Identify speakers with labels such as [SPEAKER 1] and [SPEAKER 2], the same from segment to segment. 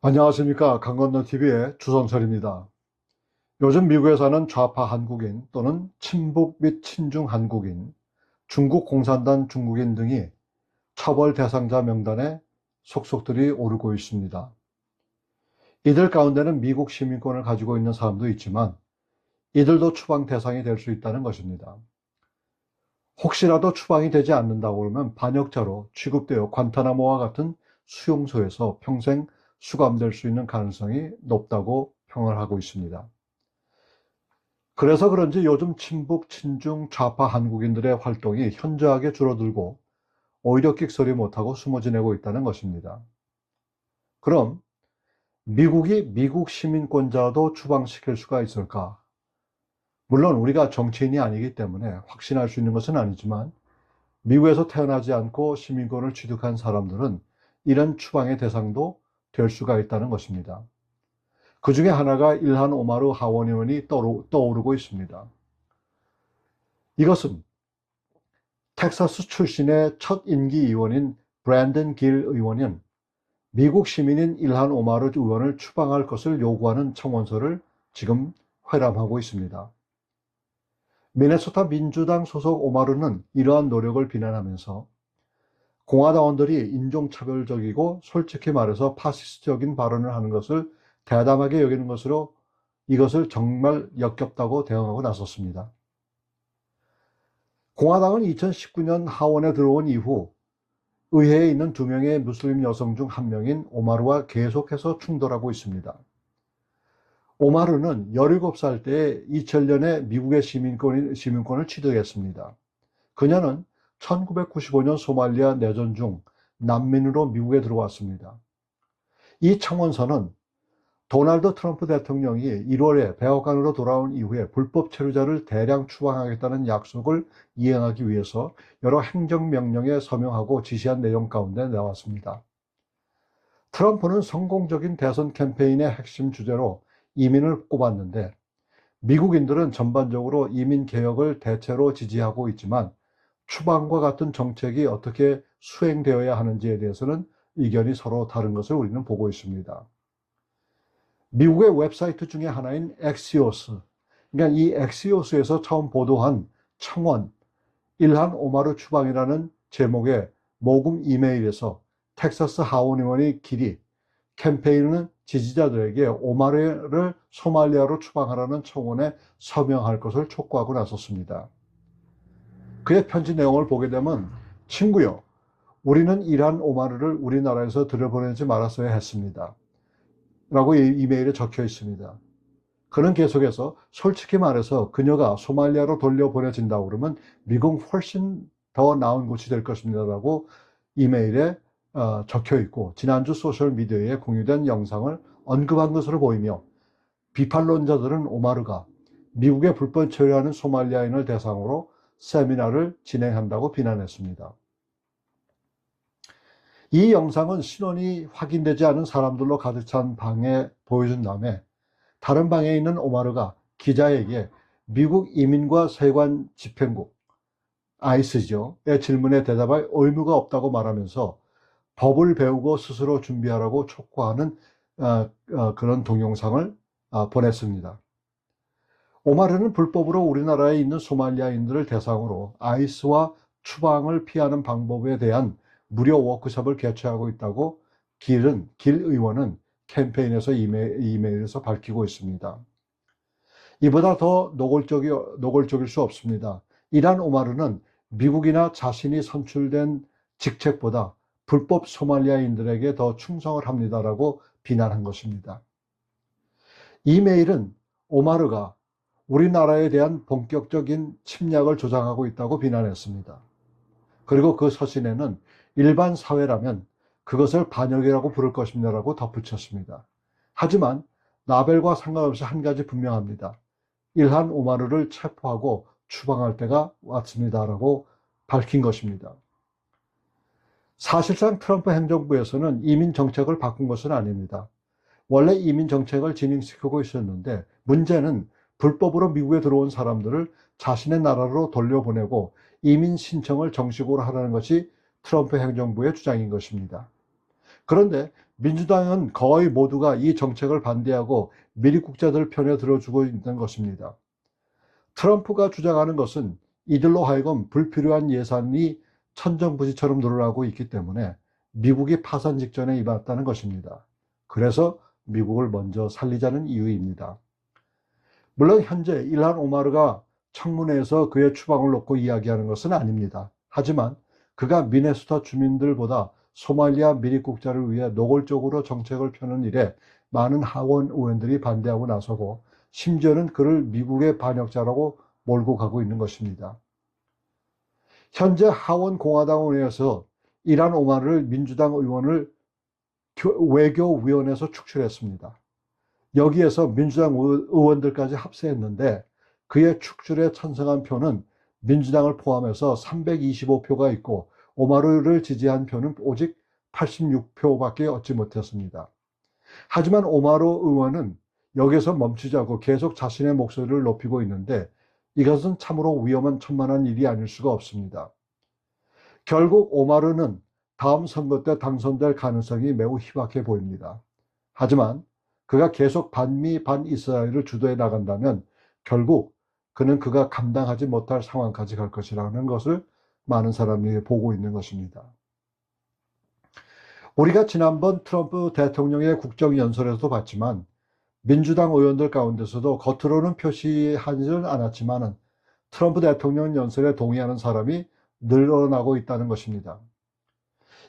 [SPEAKER 1] 안녕하십니까. 강건너TV의 주성철입니다. 요즘 미국에 사는 좌파 한국인 또는 친북 및 친중 한국인, 중국 공산당 중국인 등이 처벌 대상자 명단에 속속들이 오르고 있습니다. 이들 가운데는 미국 시민권을 가지고 있는 사람도 있지만 이들도 추방 대상이 될 수 있다는 것입니다. 혹시라도 추방이 되지 않는다고 그러면 반역자로 취급되어 관타나모와 같은 수용소에서 평생 수감될 수 있는 가능성이 높다고 평을 하고 있습니다. 그래서 그런지 요즘 친북, 친중, 좌파 한국인들의 활동이 현저하게 줄어들고 오히려 끽소리 못하고 숨어 지내고 있다는 것입니다. 그럼 미국이 미국 시민권자도 추방시킬 수가 있을까? 물론 우리가 정치인이 아니기 때문에 확신할 수 있는 것은 아니지만 미국에서 태어나지 않고 시민권을 취득한 사람들은 이런 추방의 대상도 될 수가 있다는 것입니다. 그 중에 하나가 일한 오마르 하원 의원이 떠오르고 있습니다. 이것은 텍사스 출신의 첫 임기 의원인 브랜든 길 의원은 미국 시민인 일한 오마르 의원을 추방할 것을 요구하는 청원서를 지금 회람하고 있습니다. 미네소타 민주당 소속 오마르는 이러한 노력을 비난하면서 공화당원들이 인종차별적이고 솔직히 말해서 파시스트적인 발언을 하는 것을 대담하게 여기는 것으로 이것을 정말 역겹다고 대응하고 나섰습니다. 공화당은 2019년 하원에 들어온 이후 의회에 있는 2명의 무슬림 여성 중 1명인 오마르와 계속해서 충돌하고 있습니다. 오마르는 17살 때에 2000년에 미국의 시민권을 취득했습니다. 그녀는 1995년 소말리아 내전 중 난민으로 미국에 들어왔습니다. 이 청원서는 도널드 트럼프 대통령이 1월에 백악관으로 돌아온 이후에 불법 체류자를 대량 추방하겠다는 약속을 이행하기 위해서 여러 행정명령에 서명하고 지시한 내용 가운데 나왔습니다. 트럼프는 성공적인 대선 캠페인의 핵심 주제로 이민을 꼽았는데 미국인들은 전반적으로 이민 개혁을 대체로 지지하고 있지만 추방과 같은 정책이 어떻게 수행되어야 하는지에 대해서는 의견이 서로 다른 것을 우리는 보고 있습니다. 미국의 웹사이트 중에 하나인 엑시오스, 그러니까 이 엑시오스에서 처음 보도한 청원, 일한 오마르 추방이라는 제목의 모금 이메일에서 텍사스 하원 의원의 길이 캠페인은 지지자들에게 오마르를 소말리아로 추방하라는 청원에 서명할 것을 촉구하고 나섰습니다. 그의 편지 내용을 보게 되면 친구요, 우리는 일한 오마르를 우리나라에서 들여보내지 말았어야 했습니다. 라고 이메일에 적혀 있습니다. 그는 계속해서 솔직히 말해서 그녀가 소말리아로 돌려보내진다고 그러면 미국 훨씬 더 나은 곳이 될 것입니다. 라고 이메일에 적혀 있고 지난주 소셜미디어에 공유된 영상을 언급한 것으로 보이며 비판론자들은 오마르가 미국에 불법 체류하는 소말리아인을 대상으로 세미나를 진행한다고 비난했습니다. 이 영상은 신원이 확인되지 않은 사람들로 가득 찬 방에 보여준 다음에 다른 방에 있는 오마르가 기자에게 미국 이민과 세관 집행국, ICE의 질문에 대답할 의무가 없다고 말하면서 법을 배우고 스스로 준비하라고 촉구하는 그런 동영상을 보냈습니다. 오마르는 불법으로 우리나라에 있는 소말리아인들을 대상으로 ICE와 추방을 피하는 방법에 대한 무료 워크숍을 개최하고 있다고 길 의원은 캠페인에서 이메일에서 밝히고 있습니다. 이보다 더 노골적일 수 없습니다. 일한 오마르는 미국이나 자신이 선출된 직책보다 불법 소말리아인들에게 더 충성을 합니다라고 비난한 것입니다. 이메일은 오마르가 우리나라에 대한 본격적인 침략을 조장하고 있다고 비난했습니다. 그리고 그 서신에는 일반 사회라면 그것을 반역이라고 부를 것입니다라고 덧붙였습니다. 하지만 라벨과 상관없이 한 가지 분명합니다. 일한 오마르를 체포하고 추방할 때가 왔습니다라고 밝힌 것입니다. 사실상 트럼프 행정부에서는 이민 정책을 바꾼 것은 아닙니다. 원래 이민 정책을 진행시키고 있었는데 문제는 불법으로 미국에 들어온 사람들을 자신의 나라로 돌려보내고 이민 신청을 정식으로 하라는 것이 트럼프 행정부의 주장인 것입니다. 그런데 민주당은 거의 모두가 이 정책을 반대하고 미립국자들 편에 들어주고 있는 것입니다. 트럼프가 주장하는 것은 이들로 하여금 불필요한 예산이 천정부지처럼 늘어나고 있기 때문에 미국이 파산 직전에 이르렀다는 것입니다. 그래서 미국을 먼저 살리자는 이유입니다. 물론 현재 일한 오마르가 청문회에서 그의 추방을 놓고 이야기하는 것은 아닙니다. 하지만 그가 미네소타 주민들보다 소말리아 미립국자를 위해 노골적으로 정책을 펴는 일에 많은 하원 의원들이 반대하고 나서고 심지어는 그를 미국의 반역자라고 몰고 가고 있는 것입니다. 현재 하원 공화당원에서 일한 오마르를 민주당 의원을 외교위원회에서 축출했습니다. 여기에서 민주당 의원들까지 합세했는데 그의 축출에 찬성한 표는 민주당을 포함해서 325표가 있고 오마르를 지지한 표는 오직 86표밖에 얻지 못했습니다. 하지만 오마르 의원은 여기서 멈추지 않고 계속 자신의 목소리를 높이고 있는데 이것은 참으로 위험한 천만한 일이 아닐 수가 없습니다. 결국 오마르는 다음 선거 때 당선될 가능성이 매우 희박해 보입니다. 하지만 그가 계속 반미 반이스라엘을 주도해 나간다면 결국 그는 그가 감당하지 못할 상황까지 갈 것이라는 것을 많은 사람들이 보고 있는 것입니다. 우리가 지난번 트럼프 대통령의 국정연설에서도 봤지만 민주당 의원들 가운데서도 겉으로는 표시하지는 않았지만 트럼프 대통령 연설에 동의하는 사람이 늘어나고 있다는 것입니다.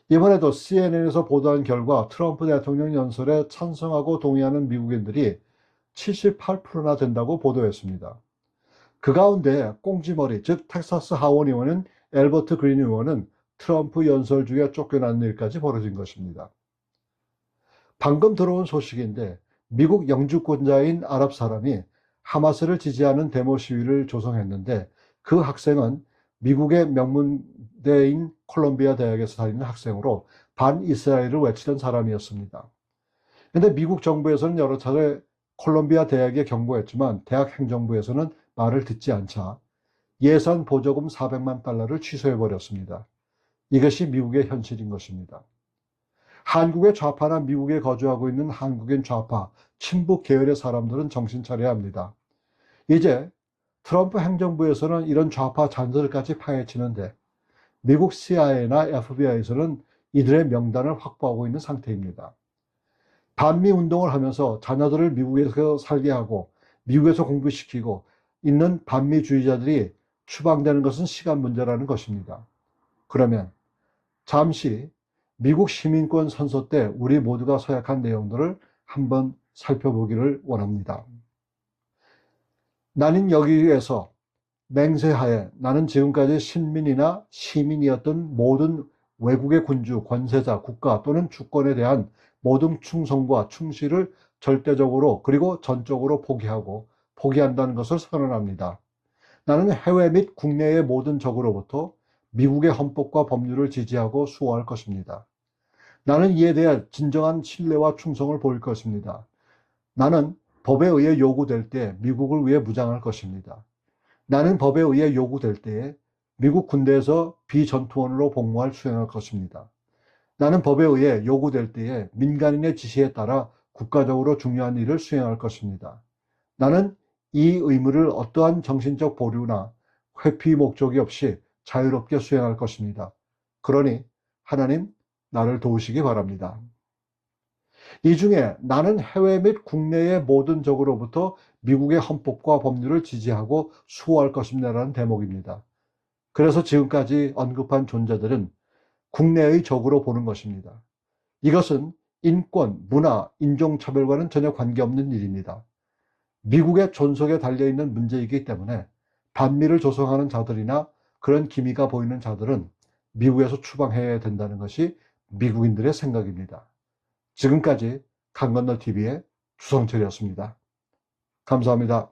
[SPEAKER 1] 이번에도 CNN에서 보도한 결과 트럼프 대통령 연설에 찬성하고 동의하는 미국인들이 78%나 된다고 보도했습니다. 그 가운데 꽁지머리, 즉 텍사스 하원 의원인 엘버트 그린 의원은 트럼프 연설 중에 쫓겨나는 일까지 벌어진 것입니다. 방금 들어온 소식인데 미국 영주권자인 아랍 사람이 하마스를 지지하는 데모 시위를 조성했는데 그 학생은 미국의 명문대인 콜롬비아 대학에서 다니는 학생으로 반이스라엘을 외치던 사람이었습니다. 그런데 미국 정부에서는 여러 차례 콜롬비아 대학에 경고했지만 대학 행정부에서는 말을 듣지 않자 예산 보조금 400만 달러를 취소해버렸습니다. 이것이 미국의 현실인 것입니다. 한국의 좌파나 미국에 거주하고 있는 한국인 좌파, 친북 계열의 사람들은 정신 차려야 합니다. 이제 트럼프 행정부에서는 이런 좌파 잔들까지 파헤치는데 미국 CIA나 FBI에서는 이들의 명단을 확보하고 있는 상태입니다. 반미 운동을 하면서 자녀들을 미국에서 살게 하고 미국에서 공부시키고 있는 반미주의자들이 추방되는 것은 시간 문제라는 것입니다. 그러면 잠시 미국 시민권 선서 때 우리 모두가 서약한 내용들을 한번 살펴보기를 원합니다. 나는 여기에서 맹세하에 나는 지금까지 신민이나 시민이었던 모든 외국의 군주, 권세자, 국가 또는 주권에 대한 모든 충성과 충실을 절대적으로 그리고 전적으로 포기한다는 것을 선언합니다. 나는 해외 및 국내의 모든 적으로부터 미국의 헌법과 법률을 지지하고 수호할 것입니다. 나는 이에 대해 진정한 신뢰와 충성을 보일 것입니다. 나는 법에 의해 요구될 때 미국을 위해 무장할 것입니다. 나는 법에 의해 요구될 때에 미국 군대에서 비전투원으로 복무할 수행할 것입니다. 나는 법에 의해 요구될 때에 민간인의 지시에 따라 국가적으로 중요한 일을 수행할 것입니다. 나는 이 의무를 어떠한 정신적 보류나 회피 목적이 없이 자유롭게 수행할 것입니다. 그러니 하나님 나를 도우시기 바랍니다. 이 중에 나는 해외 및 국내의 모든 적으로부터 미국의 헌법과 법률을 지지하고 수호할 것입니다라는 대목입니다. 그래서 지금까지 언급한 존재들은 국내의 적으로 보는 것입니다. 이것은 인권, 문화, 인종차별과는 전혀 관계없는 일입니다. 미국의 존속에 달려있는 문제이기 때문에 반미를 조성하는 자들이나 그런 기미가 보이는 자들은 미국에서 추방해야 된다는 것이 미국인들의 생각입니다. 지금까지 강건너TV의 주성철이었습니다. 감사합니다.